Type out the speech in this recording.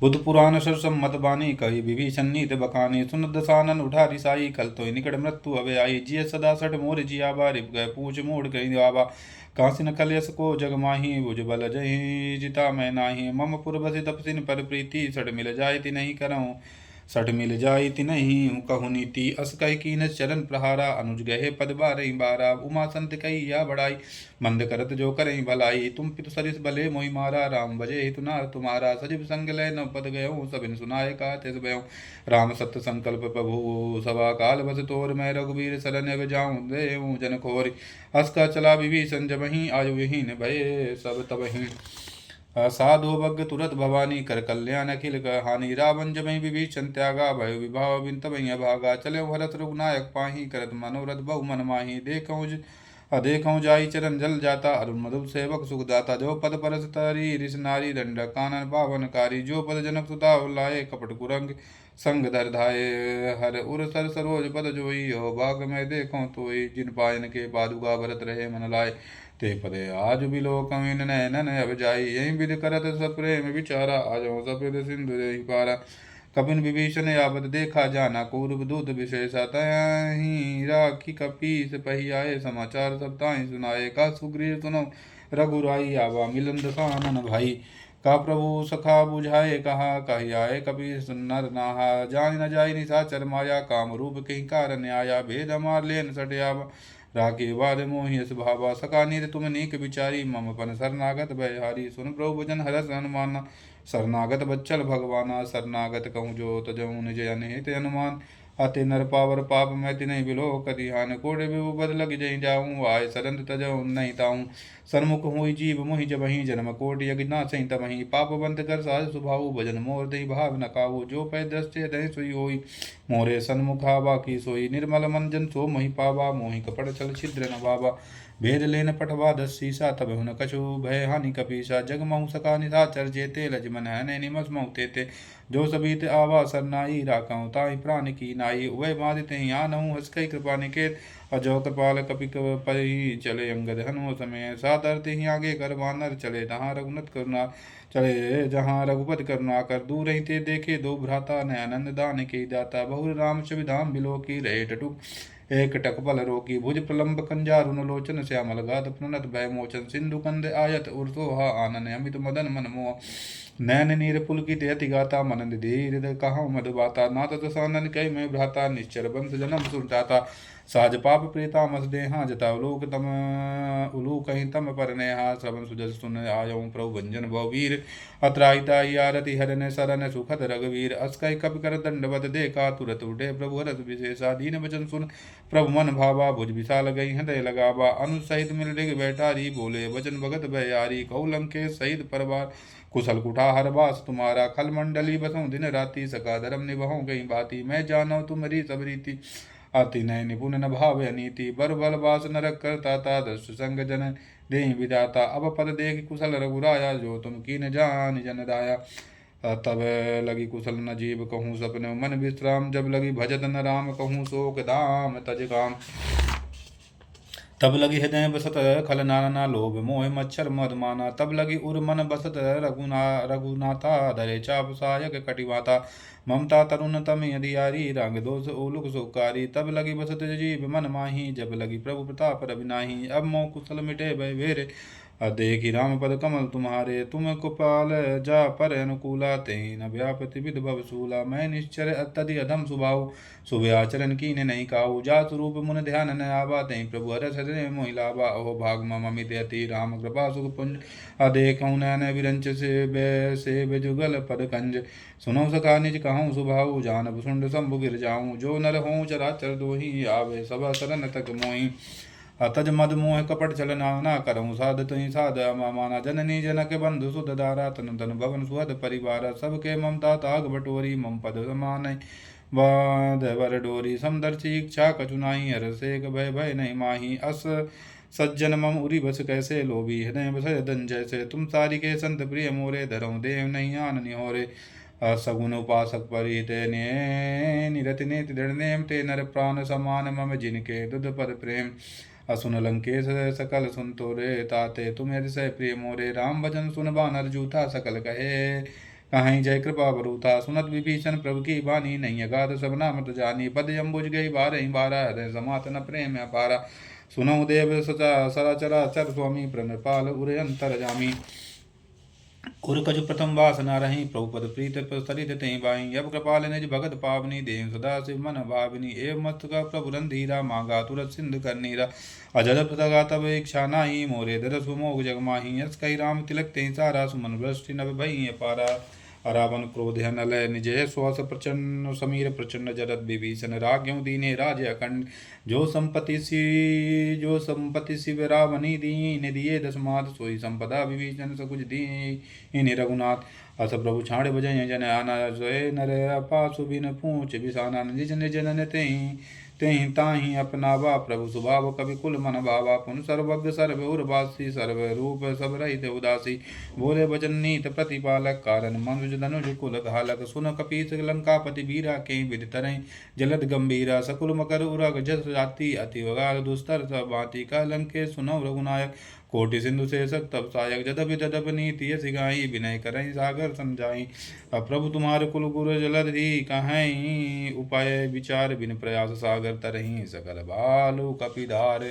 बुद्ध पुराण SRSAM बानी कही विभीषण नीत बखानी सुन दसानन उठा रिसाई कल तो निकट मृत्यु अवे आई जिय सदा सठ मोर जियाबा रिप गए पूछ मोड़ कही आबा कांसी न कलयस को जग माही भुज बल जही जिता मैं नाही मम पुर बसि तपसिन पर प्रीति सठ मिल जाय ति नहीं करऊँ सठ मिल जाई ति नहीं कहु नीति अस कह कीन चरण प्रहारा अनुज गहे पद बारही बारा उमा संत कही या बड़ाई मंद करत जो करही भलाई तुम पितु सरिस भले मोहि मारा राम भजे हितु नार तुम्हारा सजीव संग लय न पद गयो सबिन सुनाय का तिस भयो राम सत्य संकल्प प्रभु सभा काल बस तोर मैं रघुवीर शरण अब जाऊं देऊं जन खोरी अस का चला विभीषण जबहि आयु विहीन भये सब तबहि साधु भग तुरत भवानी कर कल्याण अखिल हानि रावण जमहि विभीषण त्यागा भय विभाव बिन तबहि भागा चले भरत रघुनायक पाही करत मनोरथ बहु मन माही देखऊँ जाई चरण जल जाता अरुण मधुर सेवक सुखदाता जो पद परस तारी ऋष नारी दंड कानन पावनकारी जो पद जनक सुता लाए कपट कुरंग संग धर धाये हर उर सर सरोज पद जोई हो भाग में देखो तोई जिन पायन के पादुका भरत रहे मन लाए ते पदे आज बिलोकमिन नैनन अब जाई यही विधि करत सप्रेम विचारा आजो सफेद सिंधु देहि पारा कपिन विभीषण यावत देखा जाना कौरव दूत विशेषा तहि राखी कपीस पही आए समाचार सब ताहि सुनाए का सुग्रीव सुनो रघुराई आवा मिलन दसानन भाई का प्रभु सखा बुझाए कहा कही आए कपीस नर नाहा जान न जाय निशाचर माया काम रूप कहीं कारण आया भेद मार लेन सटयावा राखे वाद मोहि यस भावा सका नीर तुम नीक विचारी मम पन शरणागत भयहारी सुन प्रभु भजन हरस हनुमाना शरणागत बच्चल भगवाना शरणागत कहूँ जो तजऊ निज अनहित अनुमान अति नर पावर पाप मैं तिन्हि बिलो कति हान कोड़े बिबु बद लग जही जाऊँ आय सरंत तजऊ नहीं ताऊँ सन्मुख हुई जीव मोहि जबहि जन्म कोटि यज्ञ ना सही तमहि पाप बंद कर साज सुभाऊ भजन मोर दही भाव न काहू जो पै दृष्टि दही सुई होई मोरे सन्मुखा बाकी सोई निर्मल मन जन सो मोहि पावा मोहि कपट छल छिद्र न बाबा भेद लेन पठवा दस सीसा तब हुन कछु भय हानि कपीसा जग महु सका निशाचर जेते लजमन है निमस महु तेते जो सबीत आवा सरनाई राखऊँ ताहि प्राण की नाई वह बाधित आनहूँ हंसकई कृपा निकेत अजो कृपाल कपि पही चले अंगद हनुम समय सात अर्थ ही आगे कर वानर चले तहाँ रघुनत करुणा चले जहाँ रघुपति करुणा कर दूर ही ते देखे दो भ्राता न आनंद दान के दाता बहुर राम सुविधाम बिलो की रहे टटुक एक टकपल रोकी भुज प्रलंब कंजारुन लोचन श्यामल गात प्रणत भय मोचन सिंधु कंद आयत उर्सोहा आनन अमित मदन मन मोह नैन नीर पुलकित अति गाता मनन धीर कहा मधुबाता नात दसानन कई मैं भ्राता निश्चर बंश जन्म सुरताता साज पाप प्रेता मस देहा जता उलोक तम उलू कहीं तम पर नेहा श्रवण सुजस सुन आयऊँ प्रभु भंजन भववीर अत्राहिता आरति हरन सरन सुखद रघुवीर अस्कई कपि कर दंडवत देखा तुरत उठे प्रभु हरस विशेषा दीन वचन सुन प्रभु मन भावा भुज विशाल गई हृदय लगावा अनु सहित मिल डिग बैठारी बोले वचन भगत भयारी कहु लंकेश सहित परवार कुशल कुठार बास तुम्हारा खल मंडली बसों दिन राति सका धर्म निभाऊं गई भांति मैं जानो तुम्हारी सब रीति अति नय निपुण न भाव अनीति बर बल बास नरक करता ता दृष्ट संग जन दे विदाता अब पद देख कुशल रघुराया जो तुम कीन जान जन दाया तब लगी कुशल न जीव कहूँ सपने मन विश्राम जब लगी भजत न राम कहूँ शोक धाम तज काम तब लगी हृदय बसत खल नाना लोभ मोह मच्छर मधमाना तब लगी उर मन बसत रघुनाथा धरे चाप सायक कटिवाता ममता तरुण तम अधियारी रंग दोष उलुक सुकारी तब लगी बसत जीव मन माही जब लगी प्रभु प्रताप रविनाही अब मोह कुशल मिटे भय भेरे देखी राम पद कमल तुम्हारे तुम कुपाल जा पर अनुकूला तेहि न व्यापति विध भव सूला मैं निश्चर अत्यधि अधम सुभाव शुभ आचरण की नहीं काहू जा स्वरूप मुन ध्यान न आवा तेहि प्रभु हरस हृदय मोहिलावा अहो भाग मम अमित अति राम कृपा सुख पुंज अदेखऊँ नैन विरंच से बेजुगल पद कंज सुनो सखा निज कहूँ सुभाऊ जानब सुंड शंभु गिर जाऊँ जो नर हों चराचर दोही आवे सब सरन तक मोहि तज मद मोह कपट चलना ना करऊँ साध तुहि साध माना जननी जनक बंधु सुध दारा तन तन भवन सुहद परिवार सबके ममता ताग बटोरी मम पद समान बाध वर डोरी समदर्शी इच्छा कचुनाई हर सेक भय भय नहीं माही अस सज्जन मम उरी बस कैसे लोभी हृदय बस दन जैसे तुम सारी के संत प्रिय मोरे धरऊँ देव नहीं आन निहोरे सगुन उपासक परिते ने निरति नेति दृढ़ नेम ते नर प्राण समान मम जिनके दुध पद प्रेम असुन लंकेश सकल सुन तो रे ताते तुम अतिशय प्रिय मोरे राम भजन सुन बानर जूठा सकल कहे कहाई जय कृपा बरूथा सुनत विभीषण प्रभु की बानी नहीं अगाध सब नामत जानी पद अम्बुज गई बारही बारह हृदय समात न प्रेम अपारा सुनऊ देव सचा सराचरा चर स्वामी प्रणपाल उरे अंतर जामी उर कछु प्रथम वासना रही प्रभुपद प्रीत सरित तें बाई अब कृपाल निज भगत पावनी देव सदा शिव मन भावनी एव मस्तक प्रभु रंधीरा मांगा तुरत सिंधु करनीरा अजल प्रतगा तब इच्छा नाही मोरे दर सुमोग जग माही यस कही राम तिलक ते सारा सुमन वृष्टि नभ भई पारा अरावन क्रोध नलय निजय श्वास प्रचंड समीर प्रचंड जरत विभीषण राज्ञ दीने राज अखंड जो संपत्ति शिव रावणी दीन दिए दसमात सोई संपदा विभीषण सकुच दीन रघुनाथ अस प्रभु छाड़ बजय जन आना सोए नर अपासु बिन पूछ बिसाना निज निज नन तेहि ताहि अपनावा प्रभु स्वभाव कवि कुल मन भावा पुन सर्वज्ञ सर्व उर्वासी सर्व रूप सब रहित उदासी बोले वचन नीत प्रतिपालक कारण मनुज धनुज कुल घालक सुन कपीस लंकापति बीरा के विद तरह जलद गंभीरा सकुल मकर उरग जस जाति अति वगार दुस्तर सब भांति का लंके सुनव रघुनायक कोटि सिंधु से तब सायक जदप तदप नीति सिगाई विनय करई सागर समझाई अब प्रभु तुम्हारे कुल गुरु जलधि कहीं उपाय विचार बिन प्रयास सागर तरही सकल बालु कपिधार।